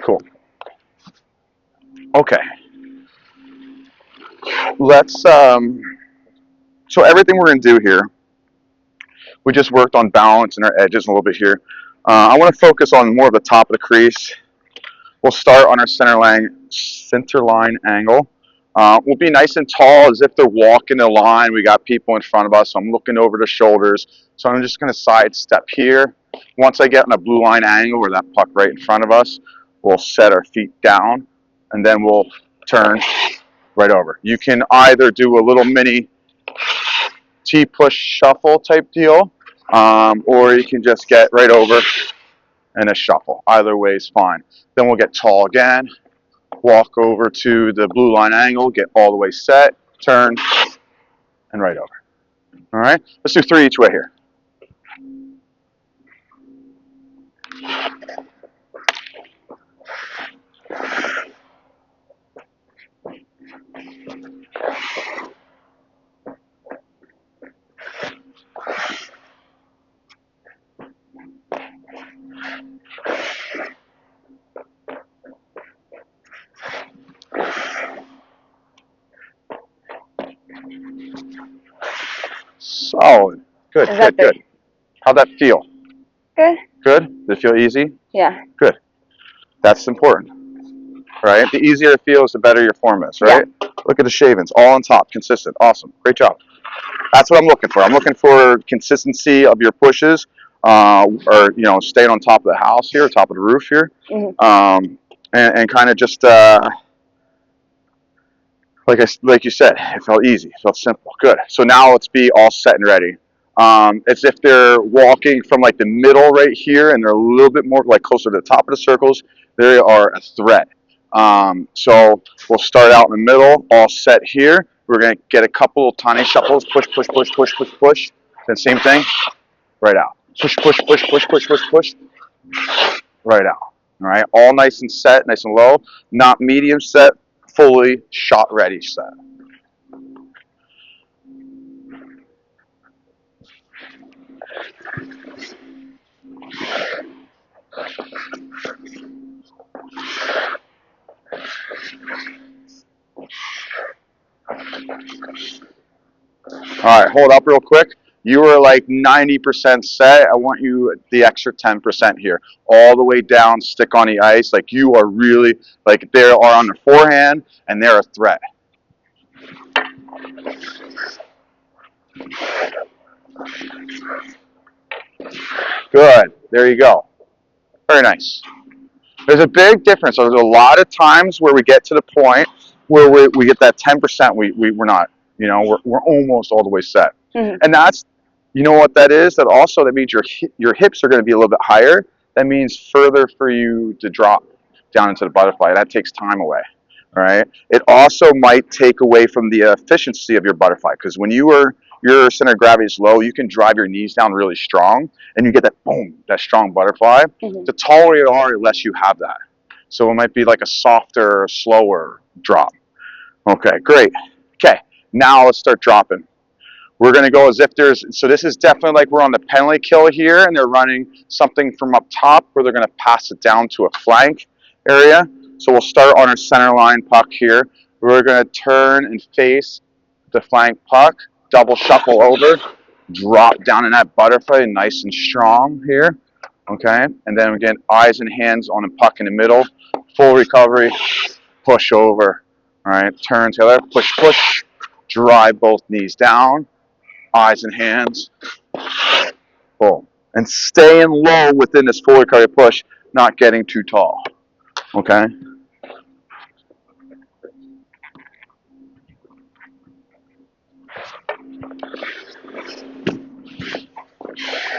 Cool. Okay. Let's, so everything we're going to do here, we just worked on balance and our edges a little bit here. I want to focus on more of the top of the crease. We'll start on our center line angle. We'll be nice and tall as if they're walking the line. We got people in front of us, so I'm looking over the shoulders. So I'm just going to sidestep here. Once I get in a blue line angle or that puck right in front of us, we'll set our feet down, and then we'll turn right over. You can either do a little mini T-push shuffle type deal, or you can just get right over and a shuffle. Either way is fine. Then we'll get tall again, walk over to the blue line angle, get all the way set, turn, and right over. All right, let's do 3 each way here. Solid. Good, good, good. How'd that feel? Good. Good? Did it feel easy? Yeah. Good. That's important, right? The easier it feels, the better your form is, right? Yeah. Look at the shavings, all on top, consistent. Awesome. Great job. That's what I'm looking for. I'm looking for consistency of your pushes, or, you know, staying on top of the house here, top of the roof here, and kind of just, like you said, it felt easy, it felt simple. Good. So now let's be all set and ready. It's if they're walking from like the middle right here and they're a little bit more like closer to the top of the circles, they are a threat. So we'll start out in the middle, all set here. We're going to get a couple tiny shuffles, push, push, push, push, push, push. Then same thing, right out. Push, push, push, push, push, push, push, right out. All right, all nice and set, nice and low, not medium set, fully shot ready set. All right, hold up real quick. You were like 90% set. I want you the extra 10% here. All the way down, stick on the ice. Like you are really, like they are on the forehand and they're a threat. Good. There you go. Very nice. There's a big difference. There's a lot of times where we get to the point where we get that 10%. We're not, you know, we're almost all the way set. And that's, you know what that is? That also, that means your hips are going to be a little bit higher. That means further for you to drop down into the butterfly. That takes time away. All right. It also might take away from the efficiency of your butterfly, because when your center of gravity is low, you can drive your knees down really strong, and you get that boom, that strong butterfly. The taller you are, the less you have that. So it might be like a softer, slower drop. Okay, great. Okay, now let's start dropping. We're going to go as if there's, so this is definitely like we're on the penalty kill here, and they're running something from up top where they're going to pass it down to a flank area. So we'll start on our center line puck here. We're going to turn and face the flank puck, double shuffle over, drop down in that butterfly, nice and strong here. Okay, and then again, eyes and hands on the puck in the middle, full recovery, push over. All right, turn together, push, push, drive both knees down, eyes and hands, boom. And staying low within this full recovery push, not getting too tall. Okay?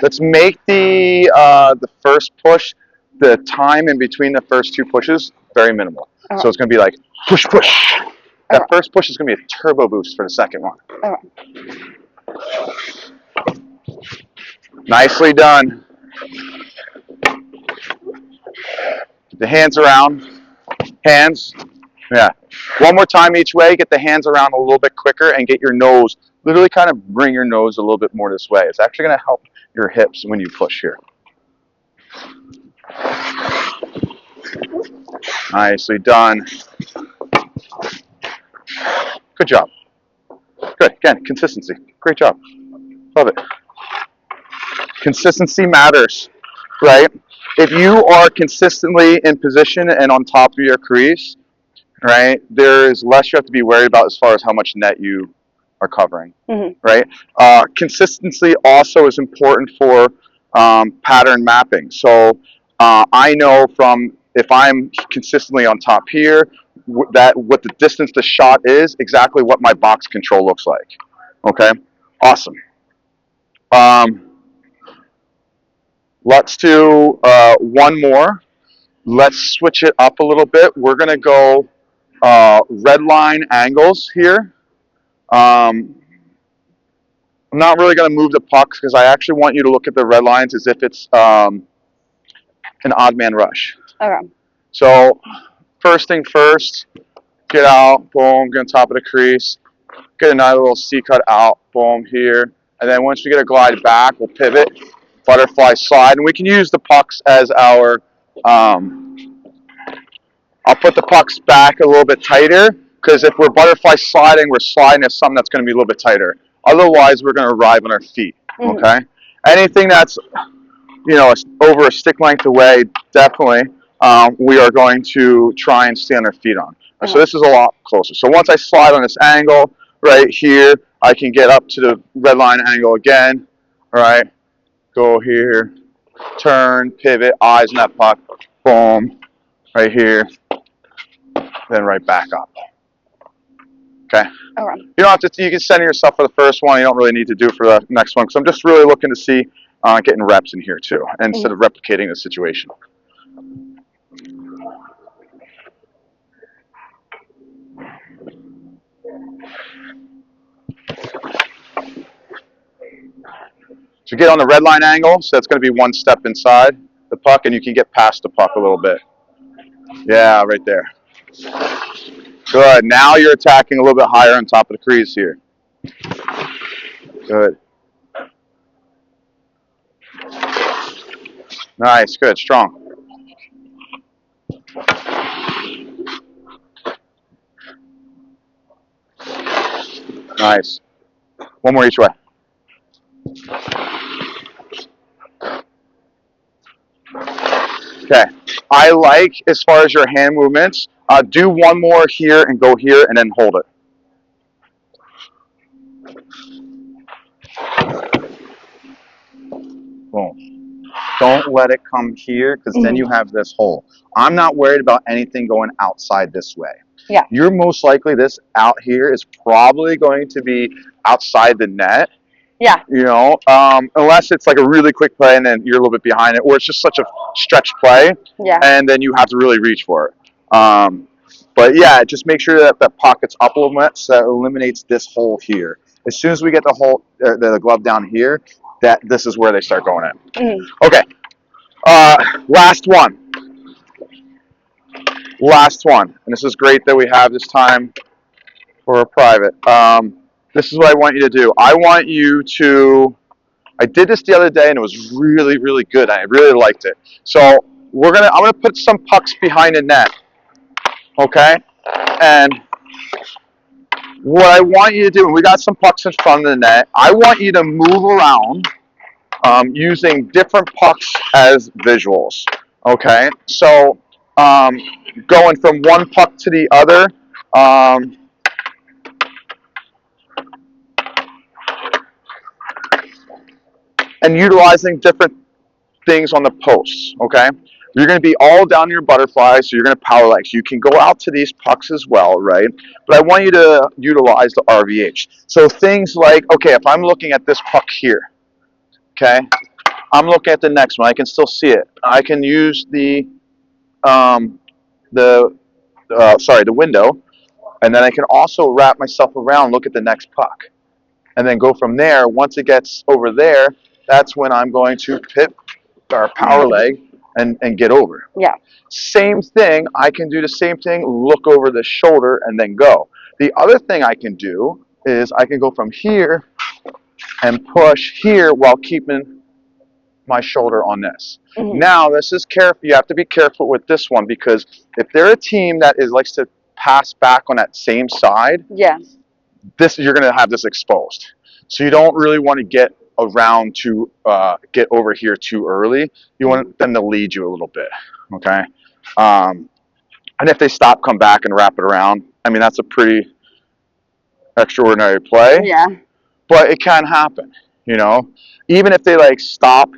Let's make the first push, the time in between the first two pushes, very minimal. So it's going to be like push, push. That first push is going to be a turbo boost for the second one. Nicely done. Get the hands around. Hands. Yeah. One more time each way. Get the hands around a little bit quicker and get your nose, literally kind of bring your nose a little bit more this way. It's actually going to help your hips when you push here. Nicely done. Good job. Good. Again, consistency. Great job. Love it. Consistency matters, right? If you are consistently in position and on top of your crease, right, there is less you have to be worried about as far as how much net you are covering, right? Consistency also is important for pattern mapping. So I know from if I'm consistently on top here, that what the distance the shot is, exactly what my box control looks like. Okay, awesome. Let's do one more. Let's switch it up a little bit. We're gonna go red line angles here. I'm not really going to move the pucks because I actually want you to look at the red lines as if it's an odd man rush. Okay. So first thing first, get out, boom, get on top of the crease, get another little C cut out, boom, here. And then once we get a glide back, we'll pivot, butterfly slide. And we can use the pucks as our, I'll put the pucks back a little bit tighter because if we're butterfly sliding, we're sliding as something that's going to be a little bit tighter. Otherwise, we're going to arrive on our feet, okay? Anything that's, you know, over a stick length away, definitely, we are going to try and stay on our feet on. So this is a lot closer. So once I slide on this angle right here, I can get up to the red line angle again, all right? Go here, turn, pivot, eyes on that puck, boom, right here, then right back up. Okay. Okay. You don't have to. You can center yourself for the first one. You don't really need to do for the next one because I'm just really looking to see getting reps in here too, instead of replicating the situation. So get on the red line angle. So it's going to be one step inside the puck, and you can get past the puck a little bit. Yeah, right there. Good. Now you're attacking a little bit higher on top of the crease here. Good. Nice. Good. Strong. Nice. One more each way. Okay. I like, as far as your hand movements, do one more here and go here and then hold it. Boom. Don't let it come here because then you have this hole. I'm not worried about anything going outside this way. Yeah. You're most likely, this out here is probably going to be outside the net. Yeah. You know, unless it's like a really quick play and then you're a little bit behind it, or it's just such a stretch play, and then you have to really reach for it. But yeah, just make sure that the pocket's up a little bit so that eliminates this hole here. As soon as we get the hole, the glove down here, that this is where they start going in. Okay, last one. Last one, and this is great that we have this time for a private. This is what I want you to do. I want you to. I did this the other day and it was really, really good. I really liked it. So I'm gonna put some pucks behind the net. Okay? And what I want you to do, and we got some pucks in front of the net, I want you to move around using different pucks as visuals. Okay? So going from one puck to the other, and utilizing different things on the posts, okay? You're going to be all down your butterfly, so you're going to power legs. You can go out to these pucks as well, right? But I want you to utilize the RVH. So things like, okay, if I'm looking at this puck here, okay, I'm looking at the next one. I can still see it. I can use the window, and then I can also wrap myself around, look at the next puck, and then go from there. Once it gets over there, that's when I'm going to pit our power leg and get over. Yeah. Same thing, I can do the same thing, look over the shoulder and then go. The other thing I can do is I can go from here and push here while keeping my shoulder on this. Now, this is careful. You have to be careful with this one because if they're a team that likes to pass back on that same side, you're going to have this exposed. So you don't really want to get around to get over here too early. You want them to lead you a little bit, okay? And if they stop, come back, and wrap it around, I mean, that's a pretty extraordinary play. Yeah. But it can happen, you know? Even if they, like, stop,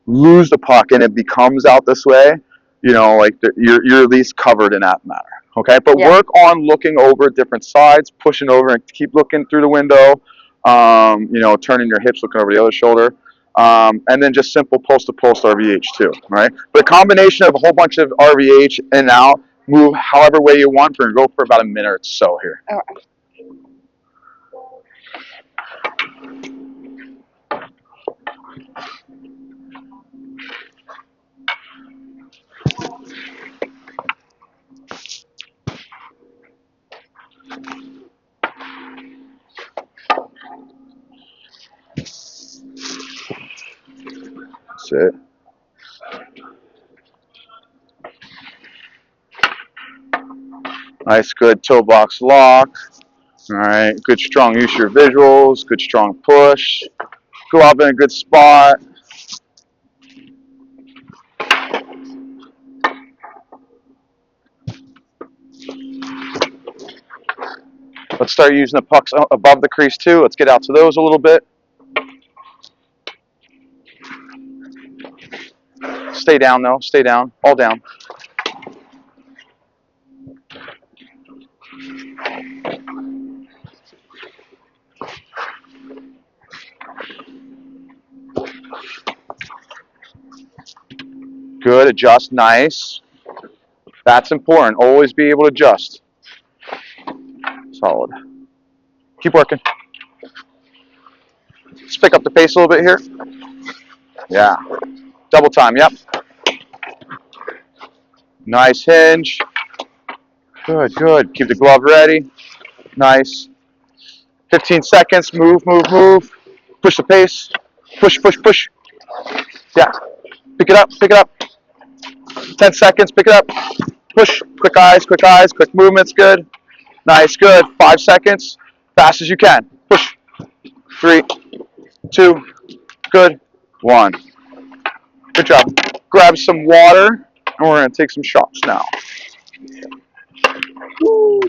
lose the puck, and it becomes out this way, you know, like, you're at least covered in that matter, okay? But work on looking over different sides, pushing over, and keep looking through the window, you know, turning your hips, looking over the other shoulder. And then just simple post-to-post RVH too, right? But a combination of a whole bunch of RVH in and out, move however way you want for, go for about a minute or so here. All That's it. Nice, good toe box lock. All right, good strong use of your visuals, good strong push. Go up in a good spot. Let's start using the pucks above the crease too. Let's get out to those a little bit. Stay down though, stay down, all down. Good, adjust, nice. That's important, always be able to adjust. Solid. Keep working. Let's pick up the pace a little bit here. Yeah. Double time, yep. Nice hinge. Good, good. Keep the glove ready. Nice. 15 seconds, move, move, move. Push the pace. Push, push, push. Yeah. Pick it up, pick it up. 10 seconds, pick it up. Push. Quick eyes, quick movements, good. Nice, good. 5 seconds. Fast as you can. Push. 3, 2, good. 1. Good job. Grab some water, and we're going to take some shots now. Woo.